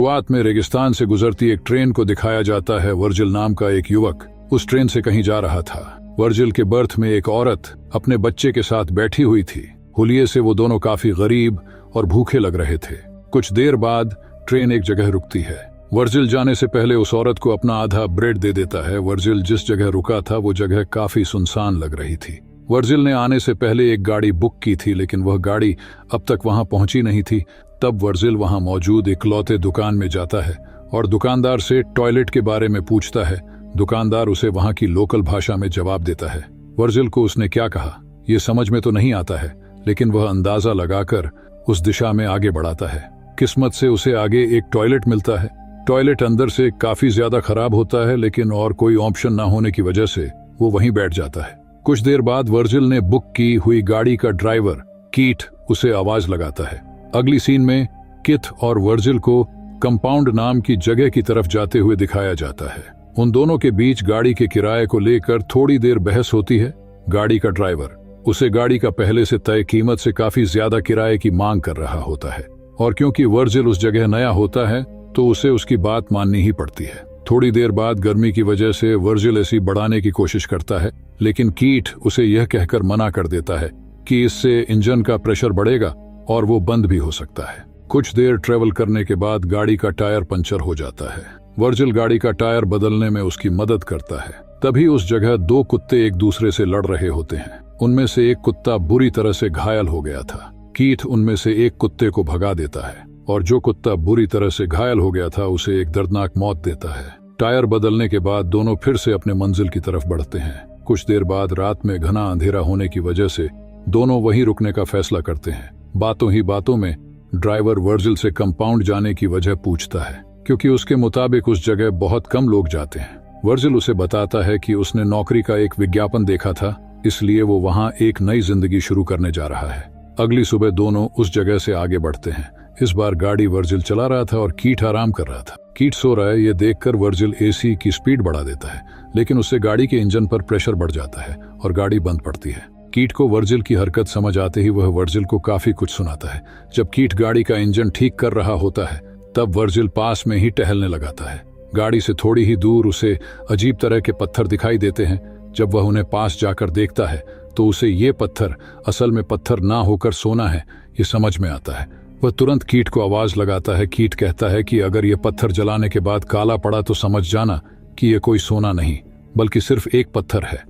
शुरुआत में रेगिस्तान से गुजरती एक ट्रेन को दिखाया जाता है। वर्जिल नाम का एक युवक उस ट्रेन से कहीं जा रहा था। वर्जिल के बर्थ में एक औरत अपने बच्चे के साथ बैठी हुई थी। हुलिये से वो दोनों काफी गरीब और भूखे लग रहे थे। कुछ देर बाद ट्रेन एक जगह रुकती है। वर्जिल जाने से पहले उस औरत को अपना आधा ब्रेड दे देता है। वर्जिल जिस जगह रुका था वो जगह काफी सुनसान लग रही थी। वर्जिल ने आने से पहले एक गाड़ी बुक की थी, लेकिन वह गाड़ी अब तक वहां पहुंची नहीं थी। तब वर्जिल वहां मौजूद इकलौते दुकान में जाता है और दुकानदार से टॉयलेट के बारे में पूछता है। दुकानदार उसे वहां की लोकल भाषा में जवाब देता है। वर्जिल को उसने क्या कहा ये समझ में तो नहीं आता है, लेकिन वह अंदाजा लगाकर उस दिशा में आगे बढ़ाता है। किस्मत से उसे आगे एक टॉयलेट मिलता है। टॉयलेट अंदर से काफी ज्यादा खराब होता है, लेकिन और कोई ऑप्शन ना होने की वजह से वो वहीं बैठ जाता है। कुछ देर बाद वर्जिल ने बुक की हुई गाड़ी का ड्राइवर कीट उसे आवाज लगाता है। अगली सीन में किथ और वर्जिल को कंपाउंड नाम की जगह की तरफ जाते हुए दिखाया जाता है। उन दोनों के बीच गाड़ी के किराए को लेकर थोड़ी देर बहस होती है। गाड़ी का ड्राइवर उसे गाड़ी का पहले से तय कीमत से काफी ज्यादा किराए की मांग कर रहा होता है, और क्योंकि वर्जिल उस जगह नया होता है तो उसे उसकी बात माननी ही पड़ती है। थोड़ी देर बाद गर्मी की वजह से वर्जिल एसी बढ़ाने की कोशिश करता है, लेकिन कीट उसे यह कहकर मना कर देता है कि इससे इंजन का प्रेशर बढ़ेगा और वो बंद भी हो सकता है। कुछ देर ट्रेवल करने के बाद गाड़ी का टायर पंचर हो जाता है। वर्जिल गाड़ी का टायर बदलने में उसकी मदद करता है। तभी उस जगह दो कुत्ते एक दूसरे से लड़ रहे होते हैं। उनमें से एक कुत्ता बुरी तरह से घायल हो गया था। कीट उनमें से एक कुत्ते को भगा देता है और जो कुत्ता बुरी तरह से घायल हो गया था उसे एक दर्दनाक मौत देता है। टायर बदलने के बाद दोनों फिर से अपने मंजिल की तरफ बढ़ते हैं। कुछ देर बाद रात में घना अंधेरा होने की वजह से दोनों वहीं रुकने का फैसला करते हैं। बातों ही बातों में ड्राइवर वर्जिल से कंपाउंड जाने की वजह पूछता है, क्योंकि उसके मुताबिक उस जगह बहुत कम लोग जाते हैं। वर्जिल उसे बताता है कि उसने नौकरी का एक विज्ञापन देखा था, इसलिए वो वहां एक नई जिंदगी शुरू करने जा रहा है। अगली सुबह दोनों उस जगह से आगे बढ़ते हैं। इस बार गाड़ी वर्जिल चला रहा था और कीट आराम कर रहा था। कीट सो रहा है ये देखकर वर्जिल एसी की स्पीड बढ़ा देता है, लेकिन उससे गाड़ी के इंजन पर प्रेशर बढ़ जाता है और गाड़ी बंद पड़ती है। कीट को वर्जिल की हरकत समझ आते ही वह वर्जिल को काफी कुछ सुनाता है। जब कीट गाड़ी का इंजन ठीक कर रहा होता है तब वर्जिल पास में ही टहलने लगाता है। गाड़ी से थोड़ी ही दूर उसे अजीब तरह के पत्थर दिखाई देते हैं। जब वह उन्हें पास जाकर देखता है तो उसे ये पत्थर असल में पत्थर ना होकर सोना है ये समझ में आता है। वह तुरंत कीट को आवाज लगाता है। कीट कहता है कि अगर ये पत्थर जलाने के बाद काला पड़ा तो समझ जाना कि ये कोई सोना नहीं बल्कि सिर्फ एक पत्थर है।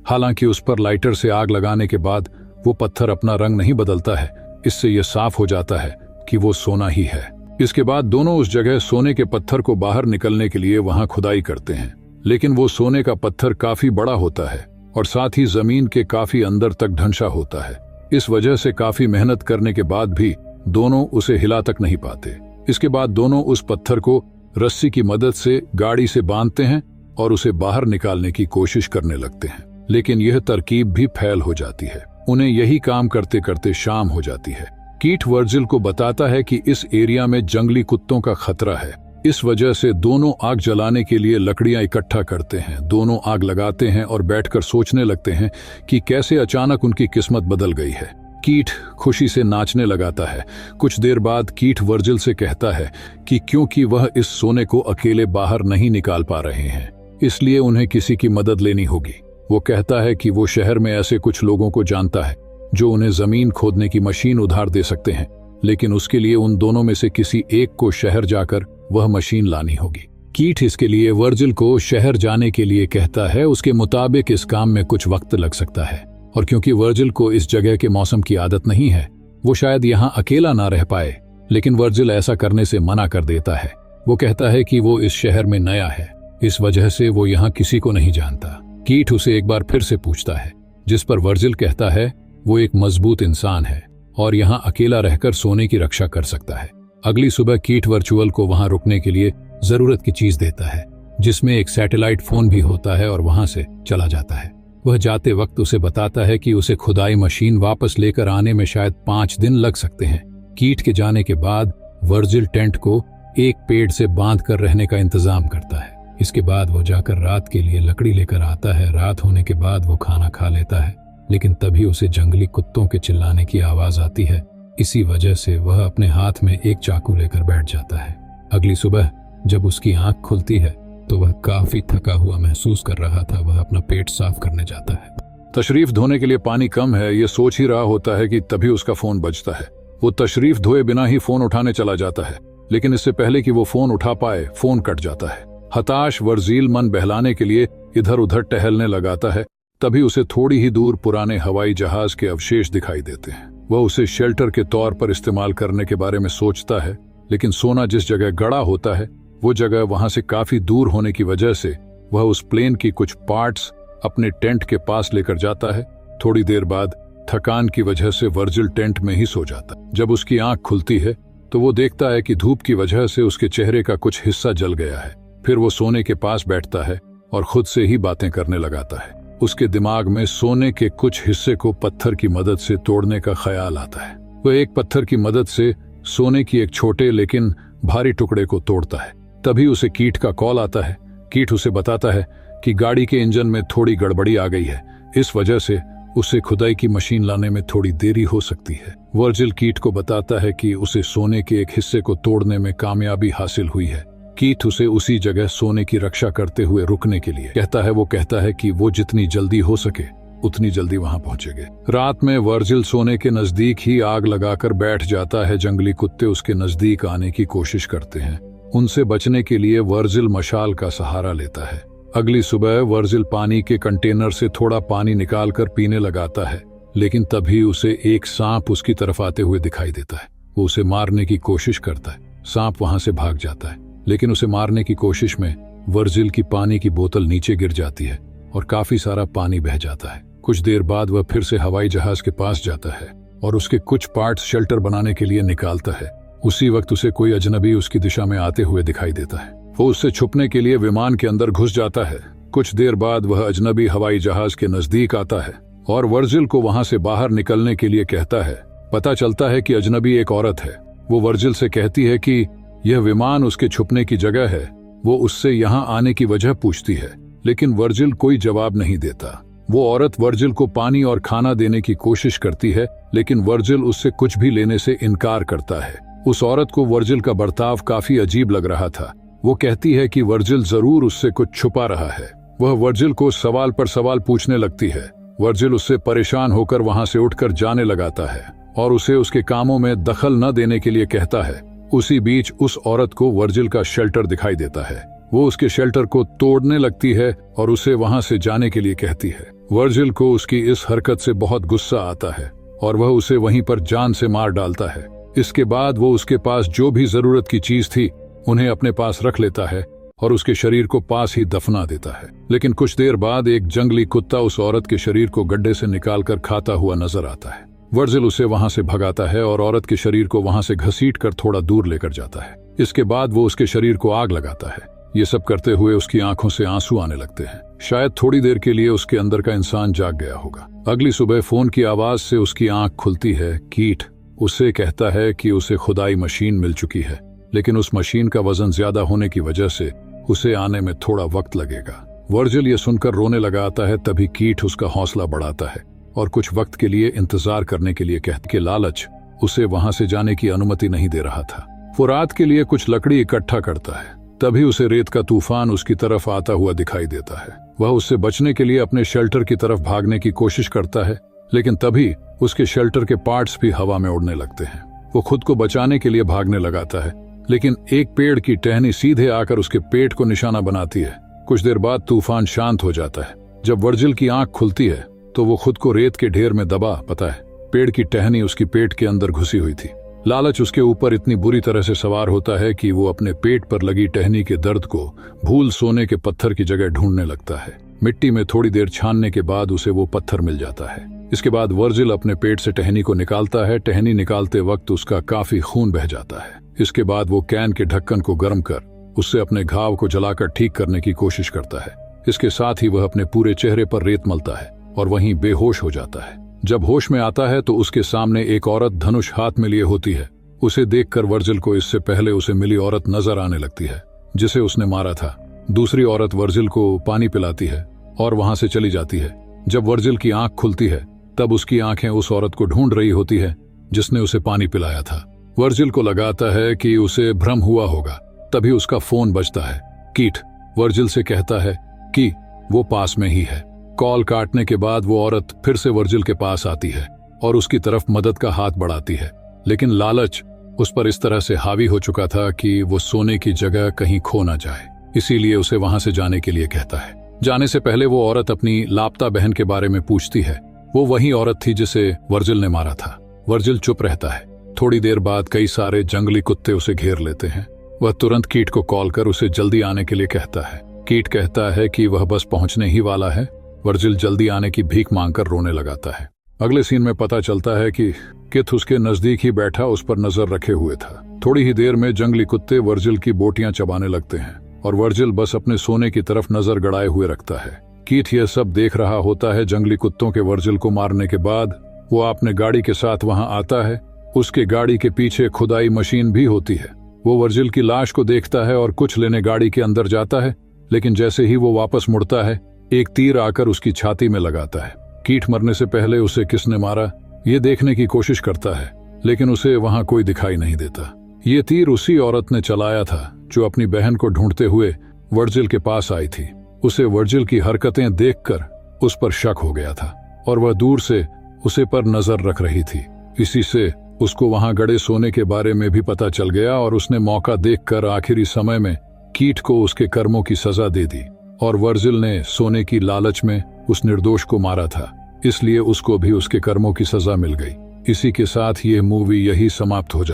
हालांकि उस पर लाइटर से आग लगाने के बाद वो पत्थर अपना रंग नहीं बदलता है, इससे यह साफ हो जाता है कि वो सोना ही है। इसके बाद दोनों उस जगह सोने के पत्थर को बाहर निकलने के लिए वहां खुदाई करते हैं, लेकिन वो सोने का पत्थर काफी बड़ा होता है और साथ ही जमीन के काफी अंदर तक ढंसा होता है। इस वजह से काफी मेहनत करने के बाद भी दोनों उसे हिला तक नहीं पाते। इसके बाद दोनों उस पत्थर को रस्सी की मदद से गाड़ी से बांधते हैं और उसे बाहर निकालने की कोशिश करने लगते हैं, लेकिन यह तरकीब भी फेल हो जाती है। उन्हें यही काम करते करते शाम हो जाती है। कीट वर्जिल को बताता है कि इस एरिया में जंगली कुत्तों का खतरा है। इस वजह से दोनों आग जलाने के लिए लकड़ियां इकट्ठा करते हैं। दोनों आग लगाते हैं और बैठकर सोचने लगते हैं कि कैसे अचानक उनकी किस्मत बदल गई है। कीट खुशी से नाचने लगाता है। कुछ देर बाद कीट वर्जिल से कहता है कि क्योंकि वह इस सोने को अकेले बाहर नहीं निकाल पा रहे हैं, इसलिए उन्हें किसी की मदद लेनी होगी। वो कहता है कि वो शहर में ऐसे कुछ लोगों को जानता है जो उन्हें जमीन खोदने की मशीन उधार दे सकते हैं, लेकिन उसके लिए उन दोनों में से किसी एक को शहर जाकर वह मशीन लानी होगी। कीट इसके लिए वर्जिल को शहर जाने के लिए कहता है। उसके मुताबिक इस काम में कुछ वक्त लग सकता है, और क्योंकि वर्जिल को इस जगह के मौसम की आदत नहीं है वो शायद यहाँ अकेला ना रह पाए, लेकिन वर्जिल ऐसा करने से मना कर देता है। वो कहता है कि वो इस शहर में नया है, इस वजह से वो यहाँ किसी को नहीं जानता। कीट उसे एक बार फिर से पूछता है, जिस पर वर्जिल कहता है वो एक मजबूत इंसान है और यहाँ अकेला रहकर सोने की रक्षा कर सकता है। अगली सुबह कीट वर्चुअल को वहां रुकने के लिए जरूरत की चीज देता है, जिसमें एक सैटेलाइट फोन भी होता है, और वहां से चला जाता है। वह जाते वक्त उसे बताता है कि उसे खुदाई मशीन वापस लेकर आने में शायद 5 दिन लग सकते हैं। कीट के जाने के बाद वर्जिल टेंट को एक पेड़ से बांध कर रहने का इंतजाम करता है। इसके बाद वो जाकर रात के लिए लकड़ी लेकर आता है। रात होने के बाद वो खाना खा लेता है, लेकिन तभी उसे जंगली कुत्तों के चिल्लाने की आवाज आती है। इसी वजह से वह अपने हाथ में एक चाकू लेकर बैठ जाता है। अगली सुबह जब उसकी आंख खुलती है तो वह काफी थका हुआ महसूस कर रहा था। वह अपना पेट साफ करने जाता है। तशरीफ धोने के लिए पानी कम है, ये सोच ही रहा होता है कि तभी उसका फोन बजता है। वो तशरीफ धोए बिना ही फोन उठाने चला जाता है, लेकिन इससे पहले कि वो फोन उठा पाए फोन कट जाता है। हताश वर्जील मन बहलाने के लिए इधर उधर टहलने लगाता है। तभी उसे थोड़ी ही दूर पुराने हवाई जहाज के अवशेष दिखाई देते हैं। वह उसे शेल्टर के तौर पर इस्तेमाल करने के बारे में सोचता है, लेकिन सोना जिस जगह गड़ा होता है वो जगह वहां से काफी दूर होने की वजह से वह उस प्लेन की कुछ पार्ट्स अपने टेंट के पास लेकर जाता है। थोड़ी देर बाद थकान की वजह से वर्जिल टेंट में ही सो जाता है। जब उसकी आंख खुलती है तो वो देखता है कि धूप की वजह से उसके चेहरे का कुछ हिस्सा जल गया है। फिर वो सोने के पास बैठता है और खुद से ही बातें करने लगाता है। उसके दिमाग में सोने के कुछ हिस्से को पत्थर की मदद से तोड़ने का ख्याल आता है। वह एक पत्थर की मदद से सोने की एक छोटे लेकिन भारी टुकड़े को तोड़ता है। तभी उसे कीट का कॉल आता है। कीट उसे बताता है कि गाड़ी के इंजन में थोड़ी गड़बड़ी आ गई है, इस वजह से उसे खुदाई की मशीन लाने में थोड़ी देरी हो सकती है। वर्जिल कीट को बताता है कि उसे सोने के एक हिस्से को तोड़ने में कामयाबी हासिल हुई है। कीट उसे उसी जगह सोने की रक्षा करते हुए रुकने के लिए कहता है। वो कहता है कि वो जितनी जल्दी हो सके उतनी जल्दी वहां पहुंचेंगे। रात में वर्जिल सोने के नजदीक ही आग लगाकर बैठ जाता है। जंगली कुत्ते उसके नजदीक आने की कोशिश करते हैं। उनसे बचने के लिए वर्जिल मशाल का सहारा लेता है। अगली सुबह वर्जिल पानी के कंटेनर से थोड़ा पानी निकालकर पीने लगाता है, लेकिन तभी उसे एक सांप उसकी तरफ आते हुए दिखाई देता है। वो उसे मारने की कोशिश करता है। सांप वहां से भाग जाता है, लेकिन उसे मारने की कोशिश में वर्जिल की पानी की बोतल नीचे गिर जाती है और काफी सारा पानी बह जाता है। कुछ देर बाद वह फिर से हवाई जहाज के पास जाता है और उसके कुछ पार्ट्स शेल्टर बनाने के लिए निकालता है। उसी वक्त उसे कोई अजनबी उसकी दिशा में आते हुए दिखाई देता है। वो उससे छुपने के लिए विमान के अंदर घुस जाता है। कुछ देर बाद वह अजनबी हवाई जहाज के नजदीक आता है और वर्जिल को वहां से बाहर निकलने के लिए कहता है। पता चलता है कि अजनबी एक औरत है। वो वर्जिल से कहती है कि यह विमान उसके छुपने की जगह है। वो उससे यहाँ आने की वजह पूछती है, लेकिन वर्जिल कोई जवाब नहीं देता। वो औरत वर्जिल को पानी और खाना देने की कोशिश करती है, लेकिन वर्जिल उससे कुछ भी लेने से इनकार करता है। उस औरत को वर्जिल का बर्ताव काफी अजीब लग रहा था। वो कहती है कि वर्जिल जरूर उससे कुछ छुपा रहा है। वह वर्जिल को सवाल पर सवाल पूछने लगती है। वर्जिल उससे परेशान होकर वहां से उठकर जाने लगाता है और उसे उसके कामों में दखल न देने के लिए कहता है। उसी बीच उस औरत को वर्जिल का शेल्टर दिखाई देता है। वो उसके शेल्टर को तोड़ने लगती है और उसे वहां से जाने के लिए कहती है। वर्जिल को उसकी इस हरकत से बहुत गुस्सा आता है और वह उसे वहीं पर जान से मार डालता है। इसके बाद वो उसके पास जो भी जरूरत की चीज थी उन्हें अपने पास रख लेता है और उसके शरीर को पास ही दफना देता है। लेकिन कुछ देर बाद एक जंगली कुत्ता उस औरत के शरीर को गड्ढे से निकालकर खाता हुआ नजर आता है। वर्जिल उसे वहां से भगाता है और औरत के शरीर को वहां से घसीटकर थोड़ा दूर लेकर जाता है। इसके बाद वो उसके शरीर को आग लगाता है। ये सब करते हुए उसकी आंखों से आंसू आने लगते हैं। शायद थोड़ी देर के लिए उसके अंदर का इंसान जाग गया होगा। अगली सुबह फोन की आवाज से उसकी आंख खुलती है। कीट उसे कहता है कि उसे खुदाई मशीन मिल चुकी है, लेकिन उस मशीन का वजन ज्यादा होने की वजह से उसे आने में थोड़ा वक्त लगेगा। वर्जिल ये सुनकर रोने लगा आता है। तभी कीट उसका हौसला बढ़ाता है और कुछ वक्त के लिए इंतजार करने के लिए कहता है। लालच उसे वहां से जाने की अनुमति नहीं दे रहा था। वो रात के लिए कुछ लकड़ी इकट्ठा करता है। तभी उसे रेत का तूफान उसकी तरफ आता हुआ दिखाई देता है। वह उससे बचने के लिए अपने शेल्टर की तरफ भागने की कोशिश करता है, लेकिन तभी उसके शेल्टर के पार्ट्स भी हवा में उड़ने लगते हैं। वो खुद को बचाने के लिए भागने लगाता है, लेकिन एक पेड़ की टहनी सीधे आकर उसके पेट को निशाना बनाती है। कुछ देर बाद तूफान शांत हो जाता है। जब वर्जिल की आंख खुलती है तो वो खुद को रेत के ढेर में दबा पता है पेड़ की टहनी उसकी पेट के अंदर घुसी हुई थी। लालच उसके ऊपर इतनी बुरी तरह से सवार होता है कि वो अपने पेट पर लगी टहनी के दर्द को भूल सोने के पत्थर की जगह ढूंढने लगता है। मिट्टी में थोड़ी देर छानने के बाद उसे वो पत्थर मिल जाता है। इसके बाद वर्जिल अपने पेट से टहनी को निकालता है। टहनी निकालते वक्त उसका काफी खून बह जाता है। इसके बाद वो कैन के ढक्कन को गर्म कर उससे अपने घाव को जलाकर ठीक करने की कोशिश करता है। इसके साथ ही वह अपने पूरे चेहरे पर रेत मलता है और वहीं बेहोश हो जाता है। जब होश में आता है तो उसके सामने एक औरत धनुष हाथ में लिए होती है। उसे देखकर वर्जिल को इससे पहले उसे मिली औरत नजर आने लगती है जिसे उसने मारा था। दूसरी औरत वर्जिल को पानी पिलाती है और वहां से चली जाती है। जब वर्जिल की आंख खुलती है तब उसकी आंखें उस औरत को ढूंढ रही होती है जिसने उसे पानी पिलाया था। वर्जिल को लगाता है कि उसे भ्रम हुआ होगा, तभी उसका फोन बजता है। कीट वर्जिल से कहता है कि वो पास में ही है। कॉल काटने के बाद वो औरत फिर से वर्जिल के पास आती है और उसकी तरफ मदद का हाथ बढ़ाती है, लेकिन लालच उस पर इस तरह से हावी हो चुका था कि वो सोने की जगह कहीं खो ना जाए, इसीलिए उसे वहां से जाने के लिए कहता है। जाने से पहले वो औरत अपनी लापता बहन के बारे में पूछती है। वो वही औरत थी जिसे वर्जिल ने मारा था। वर्जिल चुप रहता है। थोड़ी देर बाद कई सारे जंगली कुत्ते उसे घेर लेते हैं। वह तुरंत कीट को कॉल कर उसे जल्दी आने के लिए कहता है। कीट कहता है कि वह बस पहुंचने ही वाला है। वर्जिल जल्दी आने की भीख मांगकर रोने लगाता है। अगले सीन में पता चलता है कि किथ उसके नजदीक ही बैठा उस पर नजर रखे हुए था। थोड़ी ही देर में जंगली कुत्ते वर्जिल की बोटियां चबाने लगते हैं और वर्जिल बस अपने सोने की तरफ नजर गड़ाए हुए रखता है। कीट यह सब देख रहा होता है। जंगली कुत्तों के वर्जिल को मारने के बाद वो अपने गाड़ी के साथ वहां आता है। उसके गाड़ी के पीछे खुदाई मशीन भी होती है। वो वर्जिल की लाश को देखता है और कुछ लेने गाड़ी के अंदर जाता है, लेकिन जैसे ही वो वापस मुड़ता है एक तीर आकर उसकी छाती में लगाता है। कीट मरने से पहले उसे किसने मारा ये देखने की कोशिश करता है, लेकिन उसे वहां कोई दिखाई नहीं देता। ये तीर उसी औरत ने चलाया था जो अपनी बहन को ढूंढते हुए वर्जिल के पास आई थी। उसे वर्जिल की हरकतें देखकर उस पर शक हो गया था और वह दूर से उसे पर नजर रख रही थी। इसी से उसको वहां गड़े सोने के बारे में भी पता चल गया और उसने मौका देखकर आखिरी समय में कीट को उसके कर्मों की सजा दे दी। और वर्जिल ने सोने की लालच में उस निर्दोष को मारा था, इसलिए उसको भी उसके कर्मों की सजा मिल गई। इसी के साथ ये मूवी यही समाप्त हो जाती है।